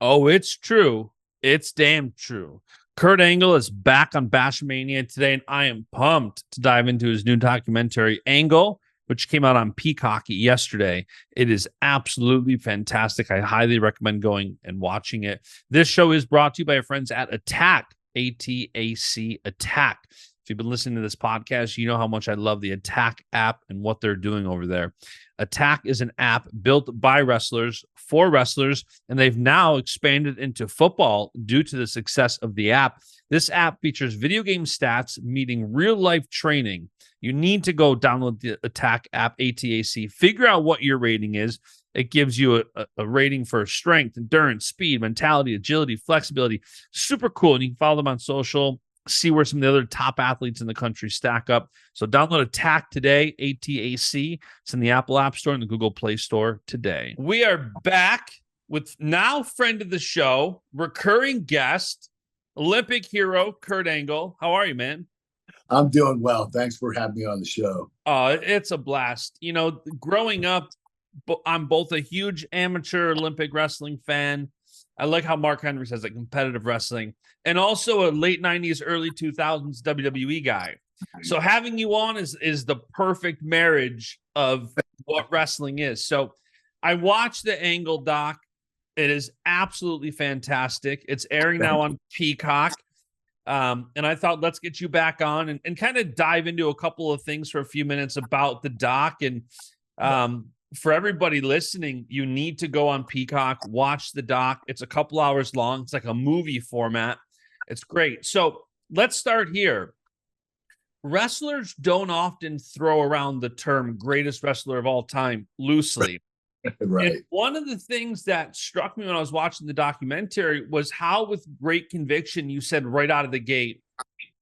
Oh, it's true. It's damn true. Kurt Angle is back on Baschamania today, and I am pumped to dive into his new documentary, Angle, which came out on Peacock yesterday. It is absolutely fantastic. I highly recommend going and watching it. This show is brought to you by our friends at Attack, ATAC Attack. If you've been listening to this podcast, you know how much I love the Attack app and what they're doing over there. Attack is an app built by wrestlers for wrestlers, and they've now expanded into football due to the success of the app. This app features video game stats meeting real-life training. You need to go download the Attack app, ATAC, figure out what your rating is. It gives you a rating for strength, endurance, speed, mentality, agility, flexibility. Super cool. And you can follow them on social, see where some of the other top athletes in the country stack up. So download Attack today, ATAC. It's in the Apple App Store and the Google Play Store today. We are back with now friend of the show, recurring guest, Olympic hero, Kurt Angle. How are you, man? I'm doing well. Thanks for having me on the show. It's a blast. You know, growing up, I'm both a huge amateur Olympic wrestling fan. I like how Mark Henry says it, competitive wrestling, and also a late 90s, early 2000s WWE guy. So having you on is the perfect marriage of what wrestling is. So I watched the Angle doc. It is absolutely fantastic. It's airing now on Peacock. And I thought, let's get you back on and kind of dive into a couple of things for a few minutes about the doc. And for everybody listening, you need to go on Peacock, watch the doc. It's a couple hours long. It's like a movie format. It's great. So let's start here. Wrestlers don't often throw around the term greatest wrestler of all time loosely. Right. And one of the things that struck me when I was watching the documentary was how, with great conviction, you said right out of the gate,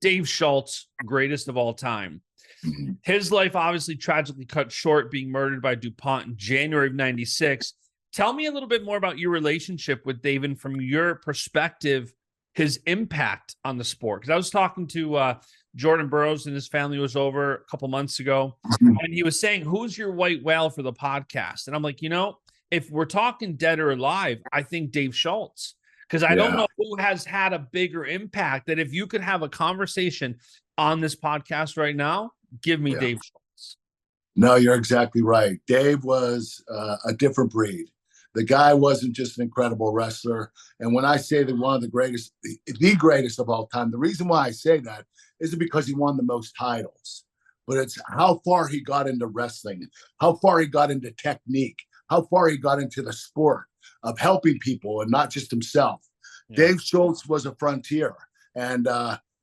Dave Schultz, greatest of all time. Mm-hmm. His life obviously tragically cut short, being murdered by DuPont in January of 96. Tell me a little bit more about your relationship with Dave and, from your perspective, his impact on the sport. Because I was talking to Jordan Burroughs and his family was over a couple months ago, and he was saying, who's your white whale for the podcast? And I'm like, you know, if we're talking dead or alive, I think Dave Schultz, because I don't know who has had a bigger impact. That if you could have a conversation on this podcast right now, give me Dave Schultz. No, you're exactly right. Dave was a different breed. The guy wasn't just an incredible wrestler. And when I say that one of the greatest of all time, the reason why I say that isn't because he won the most titles, but it's how far he got into wrestling, how far he got into technique, how far he got into the sport of helping people and not just himself. Yeah. Dave Schultz was a frontier. And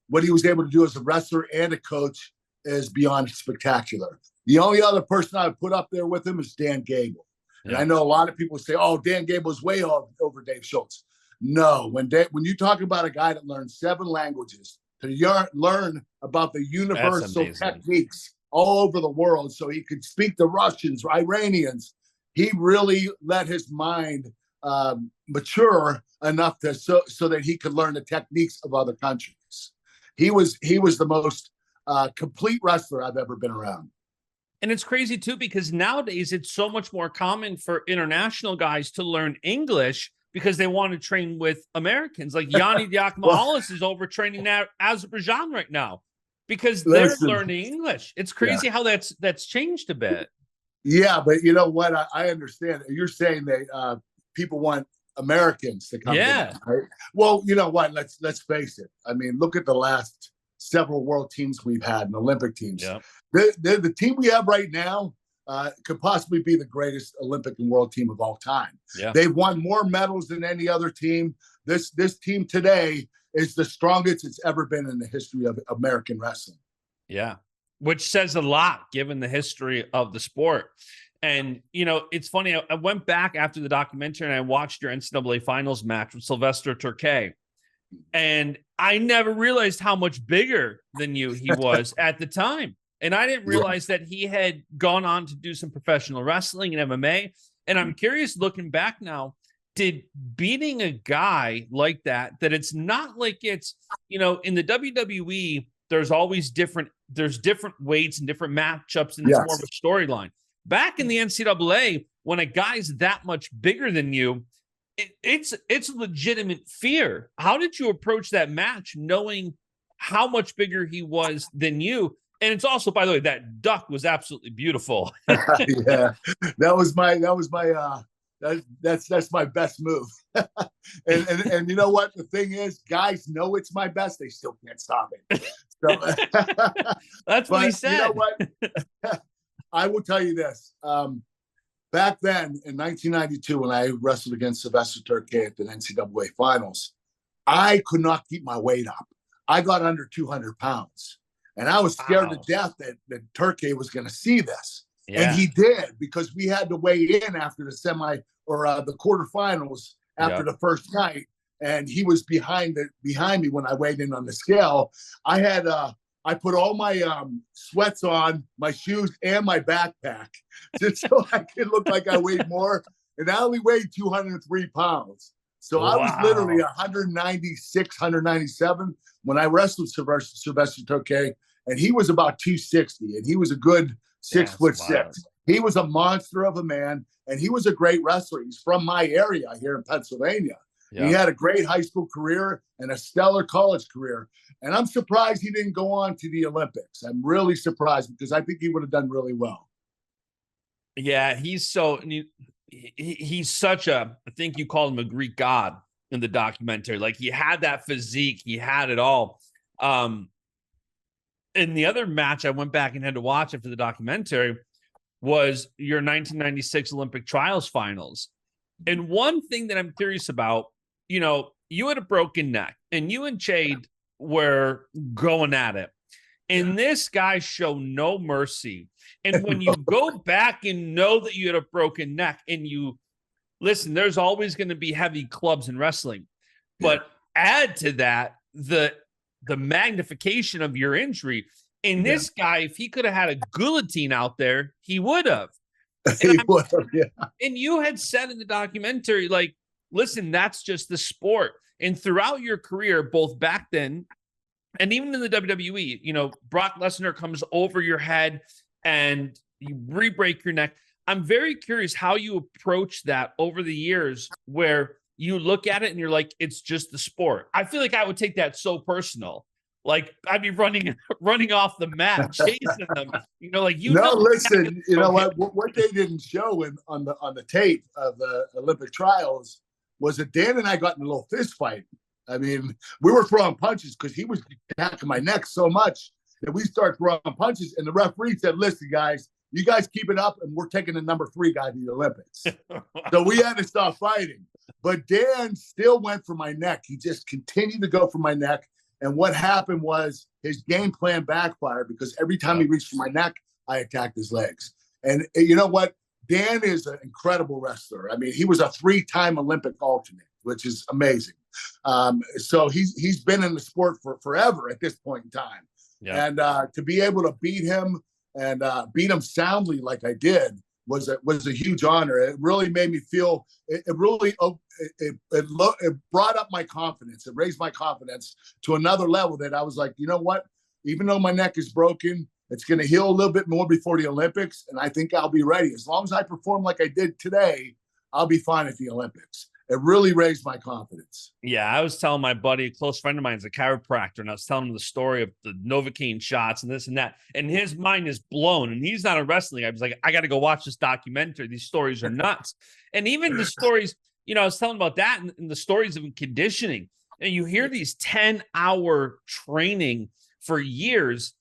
what he was able to do as a wrestler and a coach is beyond spectacular. The only other person I would put up there with him is Dan Gable. And I know a lot of people say, oh, Dan Gable's way over Dave Schultz. No, when you talk about a guy that learned 7 languages, to learn about the universal techniques all over the world so he could speak to Russians, Iranians, he really let his mind mature enough so that he could learn the techniques of other countries. He was the most complete wrestler I've ever been around. And it's crazy, too, because nowadays it's so much more common for international guys to learn English because they want to train with Americans. Like Yanni Diakomahalis is overtraining now Azerbaijan right now because they're learning English. It's crazy how that's changed a bit. Yeah, but you know what? I understand. You're saying that people want Americans to come in, right? Well, you know what? Let's face it. I mean, look at the last several world teams we've had and Olympic teams. Yeah. The team we have right now could possibly be the greatest Olympic and world team of all time. Yeah. They've won more medals than any other team. This team today is the strongest it's ever been in the history of American wrestling. Yeah, which says a lot given the history of the sport. And, you know, it's funny. I went back after the documentary and I watched your NCAA finals match with Sylvester Terkay. And I never realized how much bigger than he was at the time. And I didn't realize that he had gone on to do some professional wrestling and MMA. And I'm curious, looking back now, did beating a guy like that it's not like it's, you know, in the WWE, there's always different weights and different matchups, and it's more of a storyline. Back in the NCAA, when a guy's that much bigger than you, it's legitimate fear. How did you approach that match knowing how much bigger he was than you? And it's also, by the way, that duck was absolutely beautiful. Yeah, that's my best move. and you know what? The thing is, guys know it's my best. They still can't stop it. So, that's what he said. You know what? I will tell you this. Back then in 1992, when I wrestled against Sylvester Terkay at the NCAA finals, I could not keep my weight up. I got under 200 pounds. And I was scared to death that Terkay was going to see this. Yeah. And he did, because we had to weigh in after the the quarterfinals after the first night. And he was behind me when I weighed in on the scale. I put all my sweats on, my shoes, and my backpack just so I could look like I weighed more. And I only weighed 203 pounds. So I was literally 196, 197 when I wrestled Sylvester Terkay, and he was about 260, and he was a good 6'6". He was a monster of a man, and he was a great wrestler. He's from my area here in Pennsylvania. Yeah. He had a great high school career and a stellar college career. And I'm surprised he didn't go on to the Olympics. I'm really surprised, because I think he would have done really well. Yeah, he's such a, I think you called him a Greek god in the documentary. Like, he had that physique, he had it all. And the other match I went back and had to watch after the documentary was your 1996 Olympic trials finals. And one thing that I'm curious about, you had a broken neck, and you and Chade were going at it. And this guy showed no mercy. And when you go back and know that you had a broken neck, and you listen, there's always going to be heavy clubs in wrestling, but add to that the magnification of your injury. And this guy, if he could have had a guillotine out there, he would have. And you had said in the documentary, like, listen, that's just the sport. And throughout your career, both back then and even in the WWE, Brock Lesnar comes over your head and you re-break your neck. I'm very curious how you approach that over the years, where you look at it and you're like, it's just the sport. I feel like I would take that so personal. Like, I'd be running off the mat, chasing them. Listen, you know what they didn't show on the tape of the Olympic trials was that Dan and I got in a little fist fight. I mean, we were throwing punches because he was attacking my neck so much that we started throwing punches. And the referee said, listen, guys, you guys keep it up, and we're taking the number 3 guy to the Olympics. So we had to stop fighting. But Dan still went for my neck. He just continued to go for my neck. And what happened was his game plan backfired, because every time he reached for my neck, I attacked his legs. And you know what? Dan is an incredible wrestler. I mean, he was a 3-time Olympic alternate, which is amazing. So he's been in the sport for forever at this point in time. Yeah. And to be able to beat him and beat him soundly like I did was a huge honor. It really made me feel. It brought up my confidence. It raised my confidence to another level, that I was like, you know what? Even though my neck is broken, it's going to heal a little bit more before the Olympics, and I think I'll be ready. As long as I perform like I did today, I'll be fine at the Olympics. It really raised my confidence. Yeah, I was telling my buddy, a close friend of mine is a chiropractor, and I was telling him the story of the Novocaine shots and this and that, and his mind is blown, and he's not a wrestling. I was like, I got to go watch this documentary. These stories are nuts. And even the stories, I was telling about that and the stories of conditioning, and you hear these 10-hour training for years.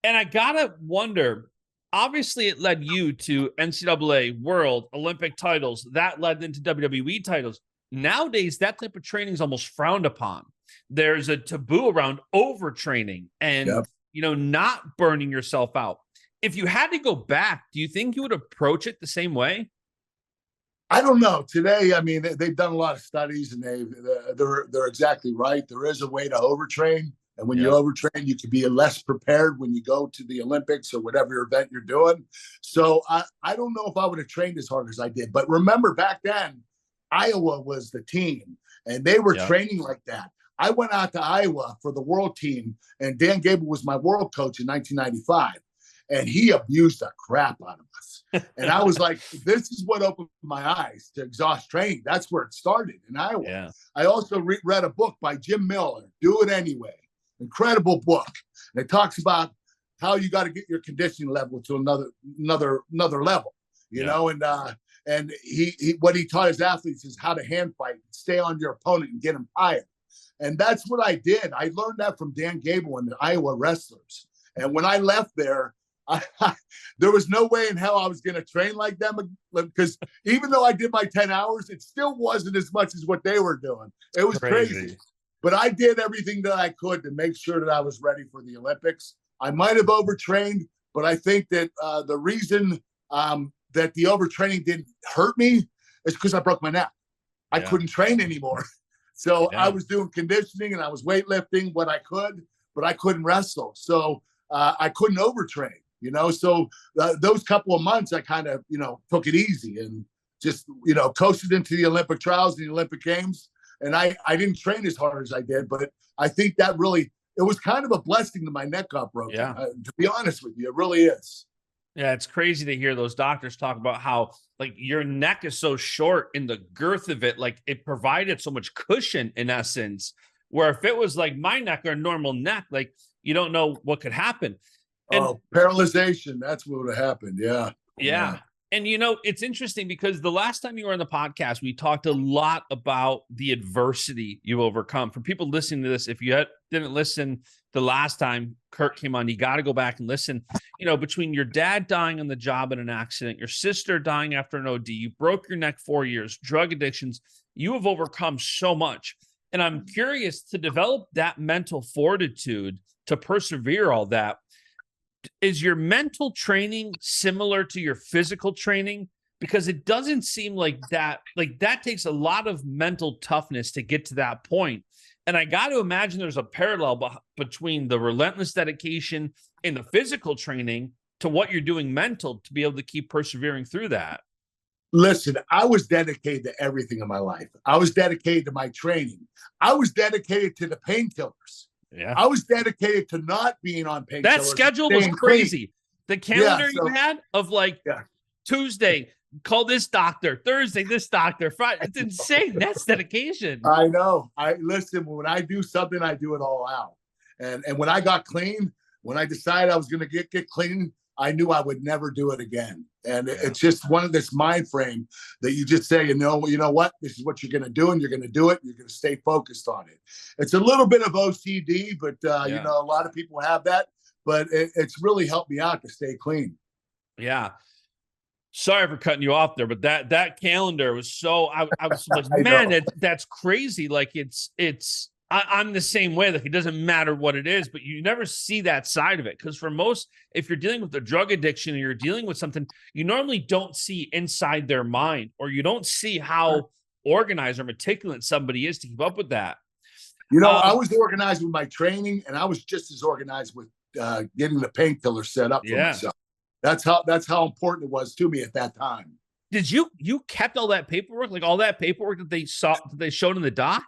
And I got to wonder, obviously it led you to NCAA, World, Olympic titles. That led into WWE titles. Nowadays, that type of training is almost frowned upon. There's a taboo around overtraining and, not burning yourself out. If you had to go back, do you think you would approach it the same way? I don't know. Today, I mean, they've done a lot of studies, and they're exactly right. There is a way to overtrain. And when you overtrain, you can be less prepared when you go to the Olympics or whatever event you're doing. So I don't know if I would have trained as hard as I did. But remember, back then, Iowa was the team, and they were training like that. I went out to Iowa for the world team, and Dan Gable was my world coach in 1995. and he abused the crap out of us. And I was like, this is what opened my eyes to exhaust training. That's where it started in Iowa. Yeah. I also read a book by Jim Miller, Do It Anyway. Incredible book. And it talks about how you got to get your conditioning level to another level, you know, and he what he taught his athletes is how to hand fight, stay on your opponent and get him tired. And that's what I did. I learned that from Dan Gable and the Iowa wrestlers. And when I left there, there was no way in hell I was going to train like them, because even though I did my 10 hours, it still wasn't as much as what they were doing. It was crazy. But I did everything that I could to make sure that I was ready for the Olympics. I might have overtrained, but I think that the reason that the overtraining didn't hurt me is because I broke my neck. I couldn't train anymore. So I was doing conditioning and I was weightlifting what I could, but I couldn't wrestle. So I couldn't overtrain, you know. So those couple of months, I kind of, you know, took it easy and just, you know, coasted into the Olympic trials and the Olympic Games. And I didn't train as hard as I did, but I think that really, it was kind of a blessing that my neck got broken. To be honest with you, it really is. Yeah, it's crazy to hear those doctors talk about how, like, your neck is so short in the girth of it, like it provided so much cushion in essence, where if it was like my neck or a normal neck, like you don't know what could happen. And paralyzation, that's what would have happened. Yeah. And, you know, it's interesting because the last time you were on the podcast, we talked a lot about the adversity you've overcome. For people listening to this, if you didn't listen the last time Kurt came on, you got to go back and listen. You know, between your dad dying on the job in an accident, your sister dying after an OD, you broke your neck 4 years, drug addictions, you have overcome so much. And I'm curious, to develop that mental fortitude to persevere all that, is your mental training similar to your physical training? Because it doesn't seem like that takes a lot of mental toughness to get to that point. And I got to imagine there's a parallel between the relentless dedication in the physical training to what you're doing mental to be able to keep persevering through that. Listen, I was dedicated to everything in my life. I was dedicated to my training. I was dedicated to the painkillers. Yeah. I was dedicated to not being on painkillers. That schedule was crazy. The calendar you had of like Tuesday, call this doctor, Thursday, this doctor, Friday. It's insane. That's dedication. I know. Listen, when I do something, I do it all out. And when I got clean, when I decided I was going to get clean, I knew I would never do it again. And it's just one of this mind frame that you just say, you know what, this is what you're going to do, and you're going to do it. You're going to stay focused on it. It's a little bit of OCD, but you know, a lot of people have that, but it's really helped me out to stay clean. Yeah. Sorry for cutting you off there, but that calendar was so, I was like, man, that's crazy. Like I'm the same way. Like, it doesn't matter what it is, but you never see that side of it. Because for most, if you're dealing with a drug addiction or you're dealing with something, you normally don't see inside their mind, or you don't see how organized or meticulous somebody is to keep up with that. You know, I was organized with my training, and I was just as organized with getting the painkiller set up for myself. That's how important it was to me at that time. Did you kept all that paperwork, like all that paperwork that they showed in the doc?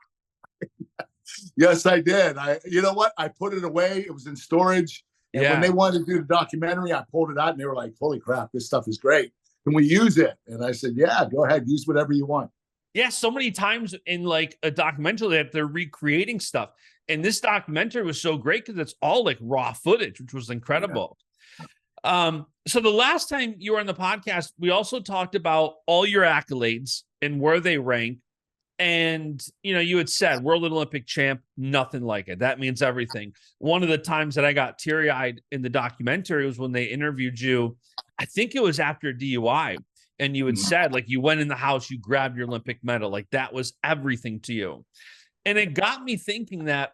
Yes, I did. You know what? I put it away. It was in storage. And when they wanted to do the documentary, I pulled it out, and they were like, holy crap, this stuff is great. Can we use it? And I said, yeah, go ahead. Use whatever you want. Yeah, so many times in like a documentary that they're recreating stuff. And this documentary was so great because it's all like raw footage, which was incredible. Yeah. So the last time you were on the podcast, we also talked about all your accolades and where they rank. And, you know, you had said World Olympic champ, nothing like it. That means everything. One of the times that I got teary-eyed in the documentary was when they interviewed you. I think it was after a DUI. And you had said, like, you went in the house, you grabbed your Olympic medal. Like, that was everything to you. And it got me thinking that,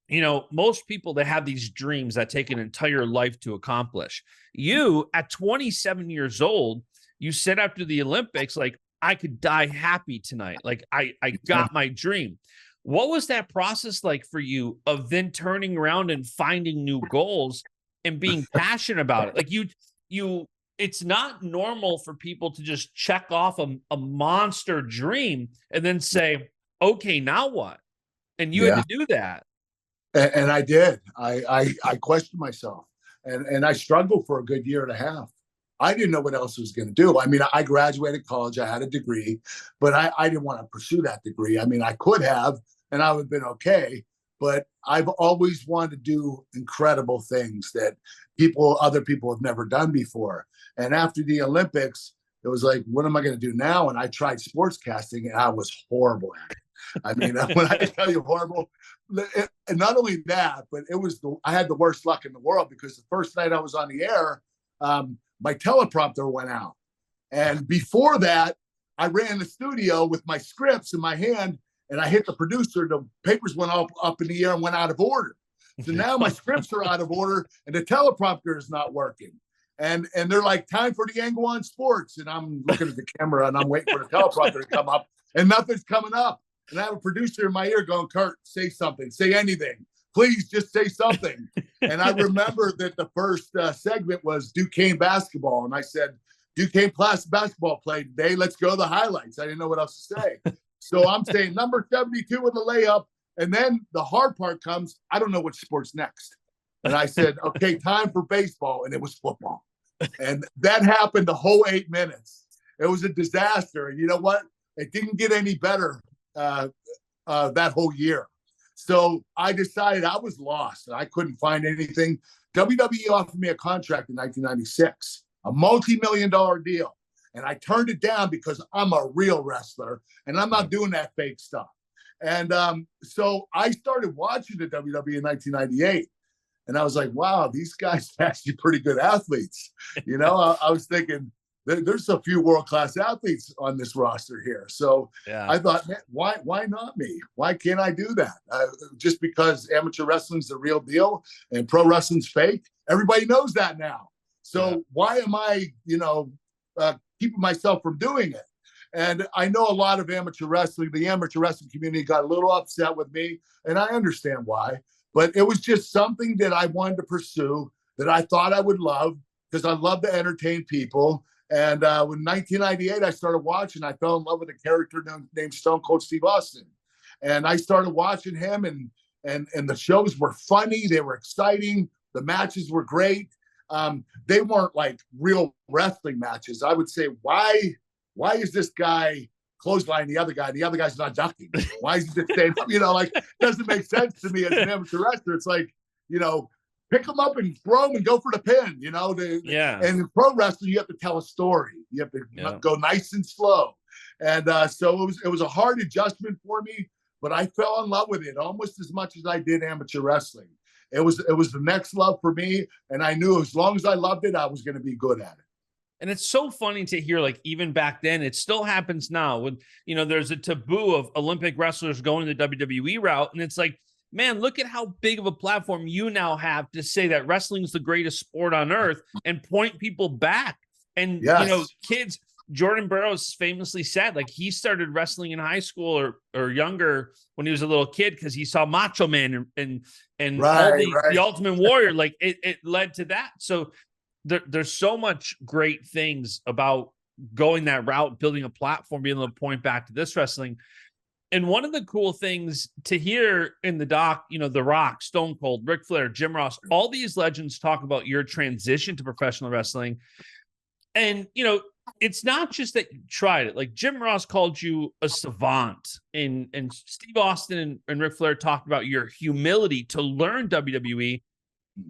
you know, most people, they have these dreams that take an entire life to accomplish. You, at 27 years old, you said after the Olympics, like, I could die happy tonight. Like, I got my dream. What was that process like for you of then turning around and finding new goals and being passionate about it? Like, it's not normal for people to just check off a monster dream and then say, okay, now what? And you had to do that. And I did. I questioned myself. And I struggled for a good year and a half. I didn't know what else I was going to do. I mean, I graduated college, I had a degree, but I didn't want to pursue that degree. I mean, I could have, and I would have been okay, but I've always wanted to do incredible things that other people have never done before. And after the Olympics, it was like, what am I going to do now? And I tried sportscasting, and I was horrible at it. I mean, when I tell you horrible, and not only that, but I had the worst luck in the world, because the first night I was on the air, my teleprompter went out. And before that, I ran the studio with my scripts in my hand, and I hit the producer. The papers went up in the air and went out of order. So now my scripts are out of order, and the teleprompter is not working. And they're like, time for the angle on sports. And I'm looking at the camera, and I'm waiting for the teleprompter to come up, and nothing's coming up. And I have a producer in my ear going, Kurt, say something, say anything. Please just say something. And I remember that the first segment was Duquesne basketball. And I said, Duquesne class basketball played today. Let's go to the highlights. I didn't know what else to say. So I'm saying number 72 with a layup. And then the hard part comes, I don't know which sport's next. And I said, okay, time for baseball. And it was football. And that happened the whole 8 minutes. It was a disaster. And you know what? It didn't get any better that whole year. So I decided I was lost, and I couldn't find anything. WWE offered me a contract in 1996, a multi-million-dollar deal. And I turned it down because I'm a real wrestler, and I'm not doing that fake stuff. And so I started watching the WWE in 1998. And I was like, wow, these guys are actually pretty good athletes. You know, I was thinking, there's a few world-class athletes on this roster here. So I thought, man, why not me? Why can't I do that? Just because amateur wrestling's the real deal and pro wrestling's fake? Everybody knows that now. So why am I, keeping myself from doing it? And I know a lot of the amateur wrestling community got a little upset with me, and I understand why. But it was just something that I wanted to pursue, that I thought I would love, because I love to entertain people. And when 1998, I started watching, I fell in love with a character named Stone Cold Steve Austin. And I started watching him, and the shows were funny. They were exciting. The matches were great. They weren't like real wrestling matches. I would say, why is this guy clothesline the other guy? The other guy's not ducking. Why is he just staying up? It doesn't make sense to me as an amateur wrestler. It's like, pick them up and throw them and go for the pin, And in pro wrestling, you have to tell a story. You have to go nice and slow. And so it was a hard adjustment for me, but I fell in love with it almost as much as I did amateur wrestling. It was the next love for me. And I knew as long as I loved it, I was going to be good at it. And it's so funny to hear, like, even back then, it still happens now when, there's a taboo of Olympic wrestlers going the WWE route. And it's like, man, look at how big of a platform you now have to say that wrestling is the greatest sport on earth and point people back. And, kids, Jordan Burroughs famously said, like, he started wrestling in high school or younger when he was a little kid because he saw Macho Man and the Ultimate Warrior. Like, it led to that. So there's so much great things about going that route, building a platform, being able to point back to this wrestling. And one of the cool things to hear in the doc, The Rock, Stone Cold, Ric Flair, Jim Ross, all these legends talk about your transition to professional wrestling. And, it's not just that you tried it. Like, Jim Ross called you a savant, and Steve Austin and Ric Flair talked about your humility to learn WWE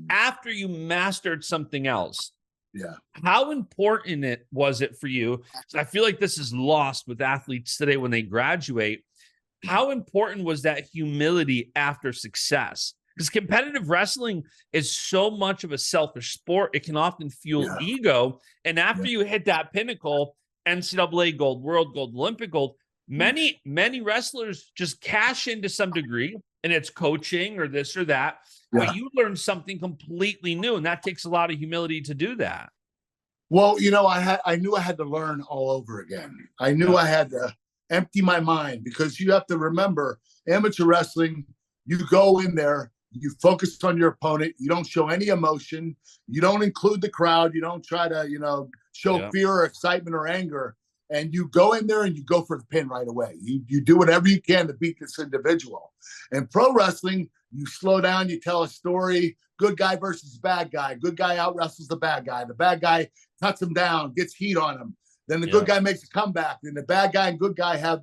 after you mastered something else. Yeah. How important was it for you? I feel like this is lost with athletes today when they graduate. How important was that humility after success? Because competitive wrestling is so much of a selfish sport. It can often fuel ego. And after you hit that pinnacle, NCAA gold, world gold, Olympic gold, many wrestlers just cash in to some degree, and it's coaching or this or that. Yeah. But you learned something completely new, and that takes a lot of humility to do that. Well, I knew I had to learn all over again. I knew I had to empty my mind, because you have to remember, amateur wrestling, you go in there, you focus on your opponent, you don't show any emotion, you don't include the crowd, you don't try to, show fear or excitement or anger. and you go in there and you go for the pin right away. You do whatever you can to beat this individual. In pro wrestling, you slow down, you tell a story, good guy versus bad guy. Good guy out wrestles the bad guy. The bad guy cuts him down, gets heat on him. Then the good guy makes a comeback. Then the bad guy and good guy have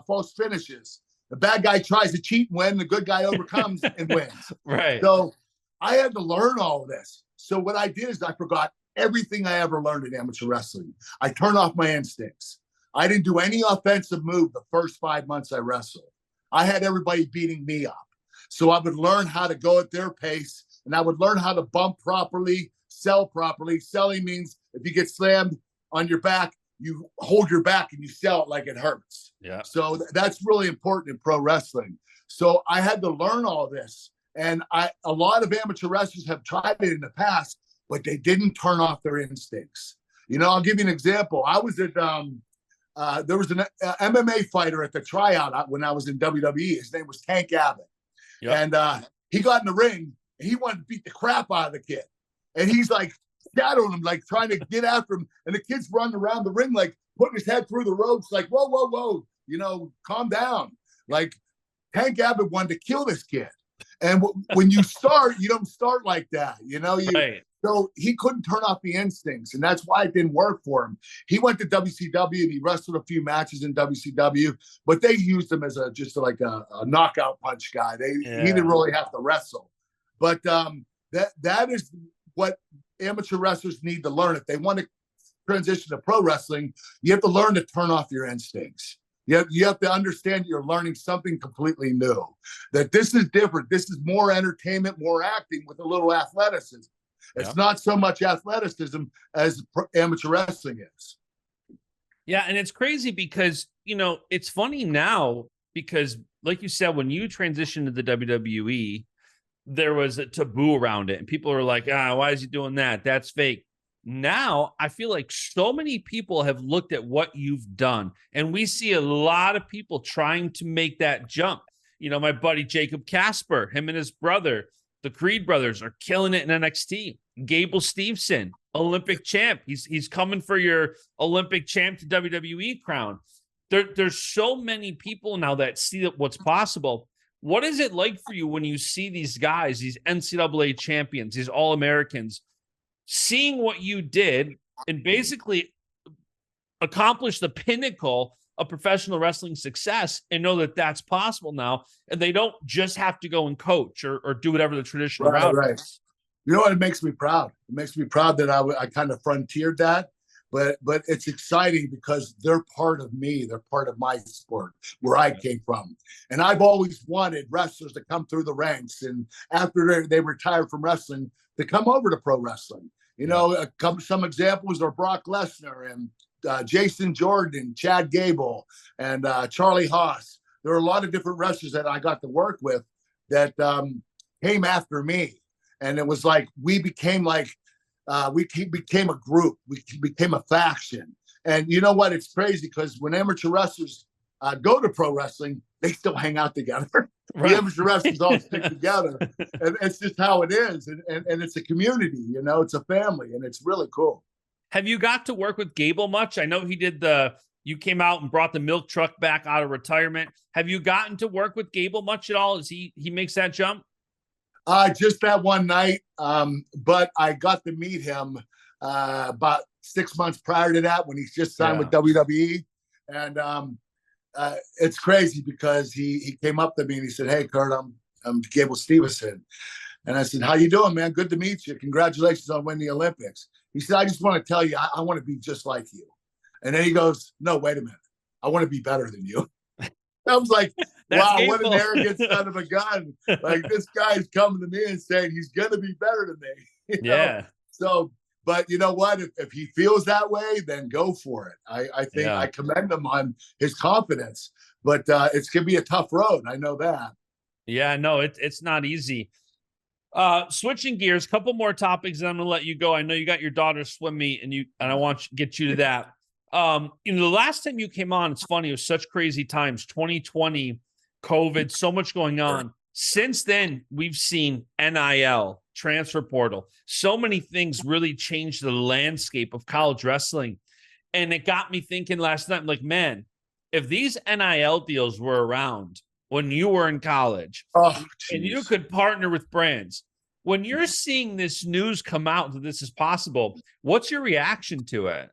false finishes. The bad guy tries to cheat and win. The good guy overcomes and wins. Right. So I had to learn all of this. So what I did is I forgot everything I ever learned in amateur wrestling. I turned off my instincts. I didn't do any offensive move the first 5 months I wrestled. I had everybody beating me up. So I would learn how to go at their pace, and I would learn how to bump properly, sell properly. Selling means if you get slammed on your back, you hold your back and you sell it like it hurts. Yeah. So that's really important in pro wrestling. So I had to learn all this. And a lot of amateur wrestlers have tried it in the past, but they didn't turn off their instincts. You know, I'll give you an example. I was at there was an MMA fighter at the tryout when I was in WWE. His name was Tank Abbott. Yep. And he got in the ring and he wanted to beat the crap out of the kid. And he's like shadowing him, like trying to get after him. And the kid's running around the ring, like putting his head through the ropes, like, whoa, whoa, whoa, you know, calm down. Like Tank Abbott wanted to kill this kid. And when you start, you don't start like that, you know. Right. So he couldn't turn off the instincts, and that's why it didn't work for him. He went to WCW and he wrestled a few matches in WCW, but they used him as just like a knockout punch guy. He didn't really have to wrestle. But that is what amateur wrestlers need to learn. If they want to transition to pro wrestling, you have to learn to turn off your instincts. You have to understand you're learning something completely new, that this is different. This is more entertainment, more acting with a little athleticism. It's not so much athleticism as amateur wrestling is. Yeah, and it's crazy because, you know, it's funny now because, like you said, when you transitioned to the WWE, there was a taboo around it. And people are like, why is he doing that? That's fake. Now, I feel like so many people have looked at what you've done, and we see a lot of people trying to make that jump. You know, my buddy Jacob Casper, him and his brother, the Creed brothers, are killing it in NXT. Gable Steveson, Olympic champ. He's coming for your Olympic champ to WWE crown. There's so many people now that see what's possible. What is it like for you when you see these guys, these NCAA champions, these All-Americans, seeing what you did and basically accomplish the pinnacle of professional wrestling success and know that that's possible now, and they don't just have to go and coach or do whatever the traditional route is. You know what? It makes me proud. It makes me proud that I kind of frontiered that, but it's exciting because they're part of me. They're part of my sport where I came from. And I've always wanted wrestlers to come through the ranks, and after they retire from wrestling, to come over to pro wrestling. You know, some examples are Brock Lesnar and Jason Jordan, Chad Gable, and Charlie Haas. There are a lot of different wrestlers that I got to work with that came after me. And it was like we became like became a group. We became a faction. And you know what? It's crazy because when amateur wrestlers go to pro wrestling, they still hang out together. Right. The amateur wrestlers all stick together. And it's just how it is. And it's a community, you know, it's a family, and it's really cool. Have you got to work with Gable much? I know he did you came out and brought the milk truck back out of retirement. Have you gotten to work with Gable much at all as he makes that jump? Just that one night. But I got to meet him about 6 months prior to that when he's just signed with WWE. And it's crazy because he came up to me and he said, "Hey, Kurt, I'm Gable Steveson." And I said, "How you doing, man? Good to meet you. Congratulations on winning the Olympics." He said, "I just want to tell you, I want to be just like you." And then he goes, "No, wait a minute. I want to be better than you." I was like, wow, what an arrogant son of a gun. Like, this guy's coming to me and saying he's going to be better than me. You know? So, but you know what? If he feels that way, then go for it. I think I commend him on his confidence. But it's going to be a tough road. I know that. Yeah, no, it's not easy. Switching gears, couple more topics, and I'm gonna let you go. I know you got your daughter's swim meet, and I want to get you to that. You know, the last time you came on, it's funny, it was such crazy times, 2020, COVID, so much going on. Since then, we've seen NIL, transfer portal, so many things really changed the landscape of college wrestling. And it got me thinking last night, I'm like, man, if these NIL deals were around when you were in college, Oh, and you geez. could partner with brands, when you're seeing this news come out that this is possible, what's your reaction to it?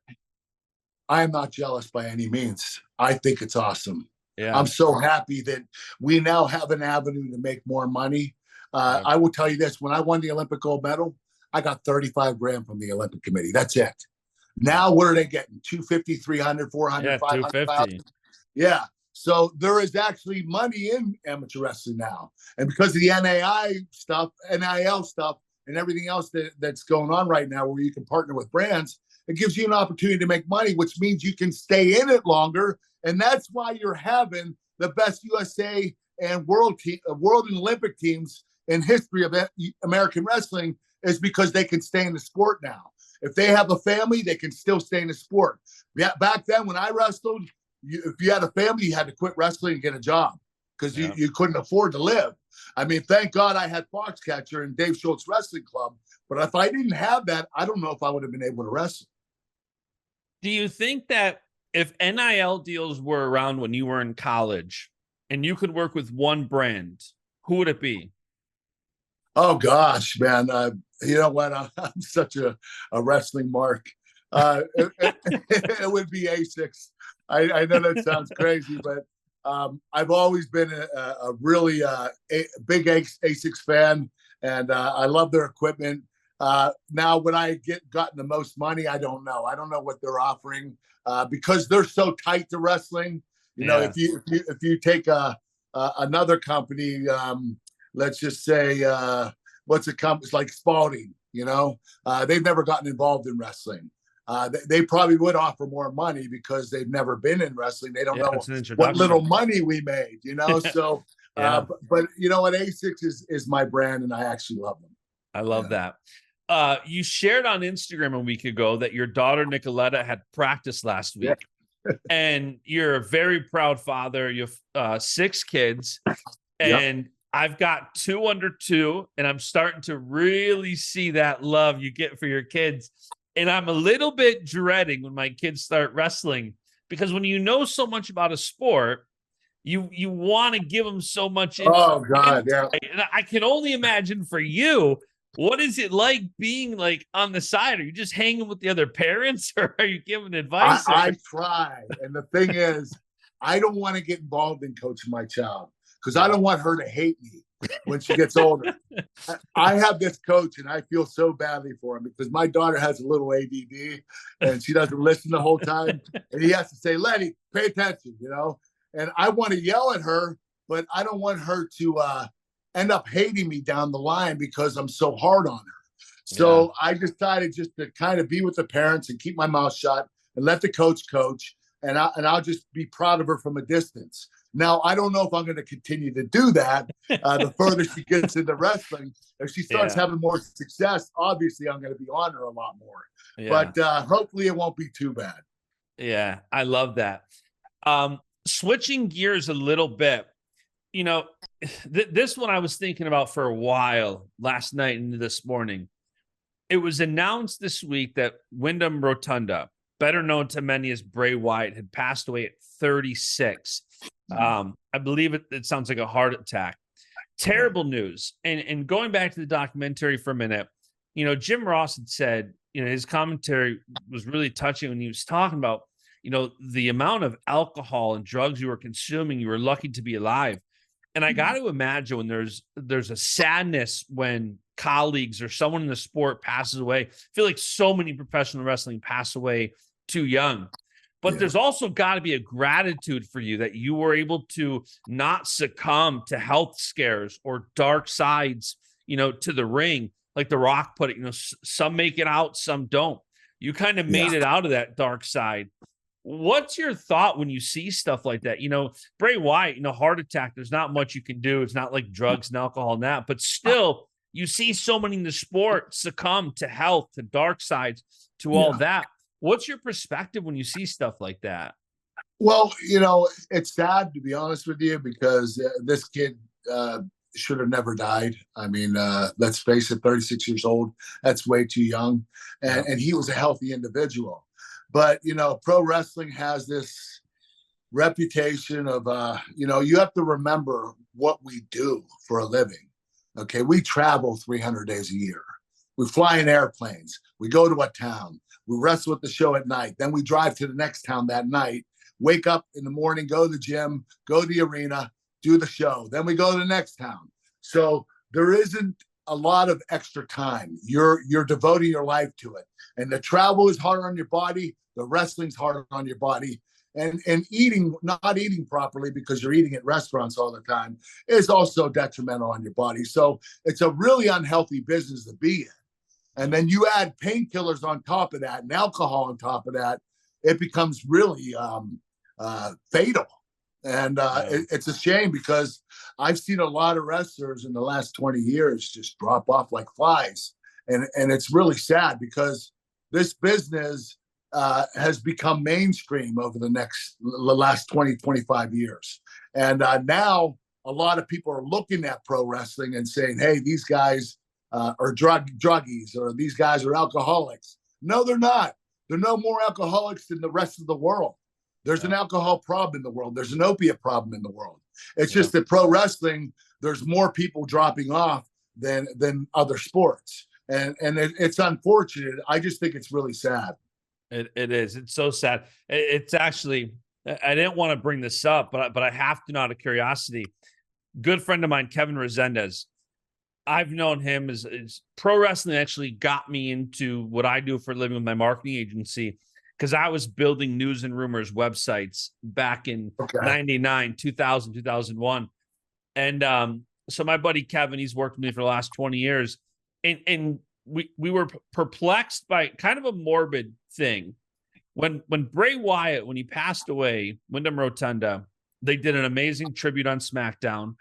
I am not jealous by any means. I think it's awesome. Yeah. I'm so happy that we now have an avenue to make more money. Yeah. I will tell you this: when I won the Olympic gold medal, I got 35 grand from the Olympic Committee. That's it. Now, what are they getting? 250, 300, 400, Yeah, 500,000. Yeah. So there is actually money in amateur wrestling now. And because of the NIL stuff, and everything else that's going on right now, where you can partner with brands, it gives you an opportunity to make money, which means you can stay in it longer. And that's why you're having the best USA and world and Olympic teams in history of American wrestling, is because they can stay in the sport now. If they have a family, they can still stay in the sport. Yeah, back then when I wrestled, if you had a family, you had to quit wrestling and get a job because you couldn't afford to live. I mean, thank God I had Foxcatcher and Dave Schultz Wrestling Club. But if I didn't have that, I don't know if I would have been able to wrestle. Do you think that if NIL deals were around when you were in college and you could work with one brand, who would it be? Oh, gosh, man. You know what? I'm such a wrestling mark. It would be Asics. I know that sounds crazy, but I've always been a really big Asics fan, and I love their equipment. Now, when I gotten the most money, I don't know. I don't know what they're offering because they're so tight to wrestling. You know, if you take another company, let's just say what's a company like Spalding, you know, they've never gotten involved in wrestling. They probably would offer more money because they've never been in wrestling. They don't know what little money we made, you know. So, but you know what, Asics is my brand, and I actually love them. I love that. You shared on Instagram a week ago that your daughter Nicoletta had practice last week, and you're a very proud father. You have 6 kids, and I've got 2 under 2, and I'm starting to really see that love you get for your kids. And I'm a little bit dreading when my kids start wrestling, because when you know so much about a sport, you want to give them so much. Oh God, yeah. And I can only imagine for you, what is it like being like on the side? Are you just hanging with the other parents, or are you giving advice? I try, and the thing is, I don't want to get involved in coaching my child because I don't want her to hate me when she gets older. I have this coach, and I feel so badly for him because my daughter has a little ADD, and she doesn't listen the whole time, and he has to say, "Letty, pay attention," you know. And I want to yell at her, but I don't want her to end up hating me down the line because I'm so hard on her. So I decided just to kind of be with the parents and keep my mouth shut and let the coach, and I'll just be proud of her from a distance. Now, I don't know if I'm going to continue to do that the further she gets into wrestling. If she starts having more success, obviously I'm going to be on her a lot more. But hopefully it won't be too bad. Yeah, I love that. Switching gears a little bit, you know, this one I was thinking about for a while last night and this morning. It was announced this week that Wyndham Rotunda, better known to many as Bray Wyatt, had passed away at 36. I believe it sounds like a heart attack. Terrible news. And going back to the documentary for a minute, you know, Jim Ross had said, you know, his commentary was really touching when he was talking about, you know, the amount of alcohol and drugs you were consuming. You were lucky to be alive. And I got to imagine when there's a sadness when colleagues or someone in the sport passes away. I feel like so many professional wrestling pass away too young. But there's also got to be a gratitude for you that you were able to not succumb to health scares or dark sides, you know, to the ring. Like The Rock put it, you know, some make it out, some don't. You kind of made it out of that dark side. What's your thought when you see stuff like that? You know, Bray Wyatt, you know, heart attack, there's not much you can do. It's not like drugs and alcohol and that, but still you see so many in the sport succumb to health, to dark sides, to all that. What's your perspective when you see stuff like that? Well, you know, it's sad, to be honest with you, because this kid should have never died. I mean, let's face it, 36 years old, that's way too young. And he was a healthy individual. But, pro wrestling has this reputation of, you have to remember what we do for a living. Okay. We travel 300 days a year. We fly in airplanes. We go to a town. We wrestle at the show at night. Then we drive to the next town that night, wake up in the morning, go to the gym, go to the arena, do the show. Then we go to the next town. So there isn't a lot of extra time. You're devoting your life to it. And the travel is harder on your body. The wrestling's harder on your body. And not eating properly because you're eating at restaurants all the time is also detrimental on your body. So it's a really unhealthy business to be in. And then you add painkillers on top of that and alcohol on top of that, it becomes really fatal. And it's a shame because I've seen a lot of wrestlers in the last 20 years just drop off like flies. And it's really sad because this business has become mainstream over the last 20, 25 years. And now a lot of people are looking at pro wrestling and saying, hey, these guys are druggies, or these guys are alcoholics. No, they're not. They're no more alcoholics than the rest of the world. There's an alcohol problem in the world. There's an opiate problem in the world. It's just that pro wrestling, there's more people dropping off than other sports. And it's unfortunate. I just think it's really sad. It is. It's so sad. It's actually, I didn't want to bring this up, but I have to, out of curiosity. Good friend of mine, Kevin Resendez. I've known him as pro wrestling actually got me into what I do for a living with my marketing agency, because I was building news and rumors websites back in 99, 2000, 2001. And so my buddy Kevin, he's worked with me for the last 20 years. And we were perplexed by kind of a morbid thing. When Bray Wyatt, when he passed away, Wyndham Rotunda, they did an amazing tribute on SmackDown.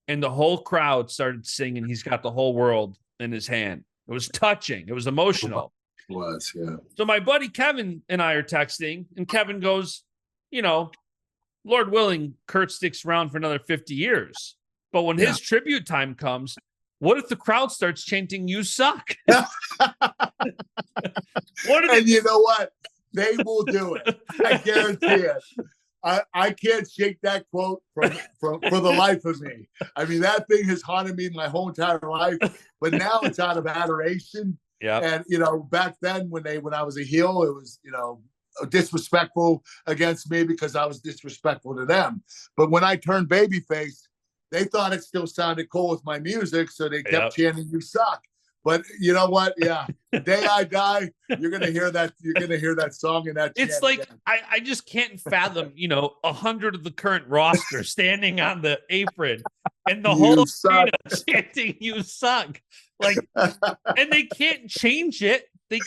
And the whole crowd started singing, "He's got the whole world in his hand." It was touching. It was emotional. It was, yeah. So my buddy Kevin and I are texting, and Kevin goes, Lord willing, Kurt sticks around for another 50 years. But when his tribute time comes, what if the crowd starts chanting, "You suck"? And you know what? They will do it. I guarantee it. I can't shake that quote for the life of me. I mean, that thing has haunted me my whole entire life, but now it's out of adoration. Yeah. And back then when I was a heel, it was disrespectful against me because I was disrespectful to them. But when I turned babyface, they thought it still sounded cool with my music, so they kept chanting, "You suck." But you know what? Yeah, the day I die, you're gonna hear that. You're gonna hear that song and that. It's like I just can't fathom, 100 of the current roster standing on the apron and the whole arena chanting, "You suck." Like, and they can't change it. They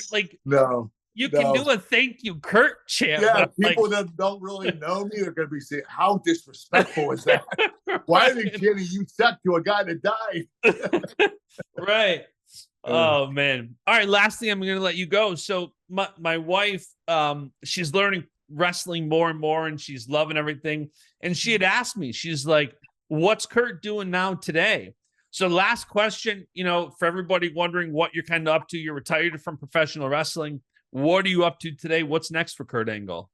no. You can do a "Thank you, Kurt" chant. Yeah, people that don't really know me are going to be saying, "How disrespectful is that? Why are they chanting 'You suck' to a guy that died?" Right. Oh man. All right. Last thing, I'm going to let you go. So my wife, she's learning wrestling more and more, and she's loving everything. And she had asked me, she's like, "What's Kurt doing now today?" So last question, for everybody wondering what you're kind of up to. You're retired from professional wrestling. What are you up to today? What's next for Kurt Angle?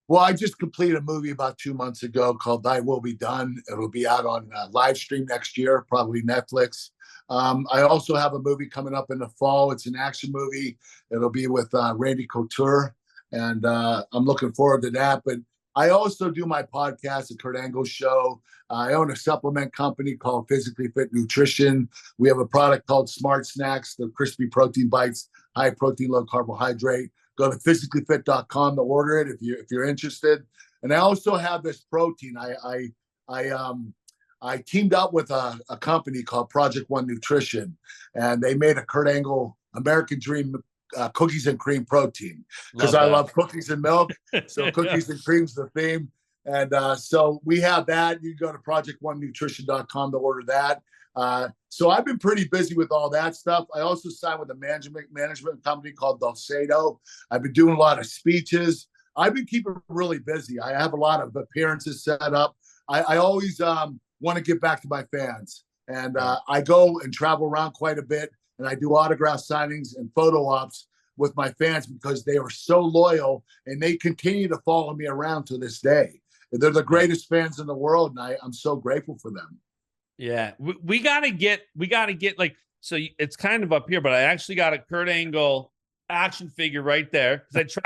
Well, I just completed a movie about 2 months ago called "Thy Will Be Done." It'll be out on live stream next year, probably Netflix. I also have a movie coming up in the fall. It's an action movie. It'll be with Randy Couture, and I'm looking forward to that. But I also do my podcast, The Kurt Angle Show. I own a supplement company called Physically Fit Nutrition. We have a product called Smart Snacks, the crispy protein bites, high protein, low carbohydrate. Go to physicallyfit.com to order it if you're interested. And I also have this protein. I teamed up with a company called Project One Nutrition, and they made a Kurt Angle American Dream cookies and cream protein because I love cookies and milk. So cookies and cream's the theme. And so we have that. You can go to projectonenutrition.com to order that. So I've been pretty busy with all that stuff. I also signed with a management company called Dulcedo. I've been doing a lot of speeches. I've been keeping really busy. I have a lot of appearances set up. I always want to give back to my fans. And I go and travel around quite a bit, and I do autograph signings and photo ops with my fans because they are so loyal and they continue to follow me around to this day. They're the greatest fans in the world, and I'm so grateful for them. Yeah, we gotta get like, so it's kind of up here, but I actually got a Kurt Angle action figure right there because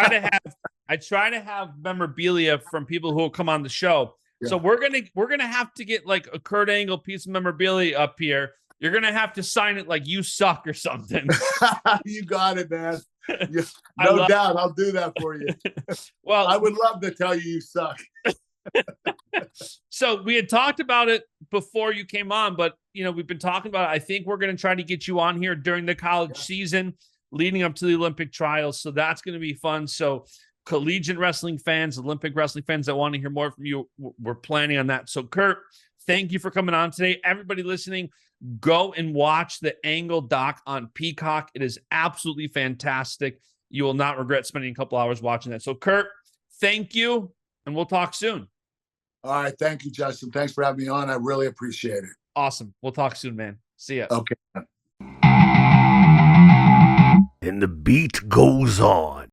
I try to have memorabilia from people who will come on the show. Yeah. So we're gonna have to get like a Kurt Angle piece of memorabilia up here. You're gonna have to sign it like "you suck" or something. You got it, man. No doubt, I'll do that for you. Well, I would love to tell you suck. So we had talked about it before you came on, but we've been talking about it. I think we're going to try to get you on here during the college season leading up to the Olympic trials. So that's going to be fun. So collegiate wrestling fans, Olympic wrestling fans that want to hear more from you, we're planning on that. So Kurt, thank you for coming on today. Everybody listening, go and watch the Angle doc on Peacock. It is absolutely fantastic. You will not regret spending a couple hours watching that. So Kurt, thank you, and we'll talk soon. All right. Thank you, Justin. Thanks for having me on. I really appreciate it. Awesome. We'll talk soon, man. See ya. Okay. And the beat goes on.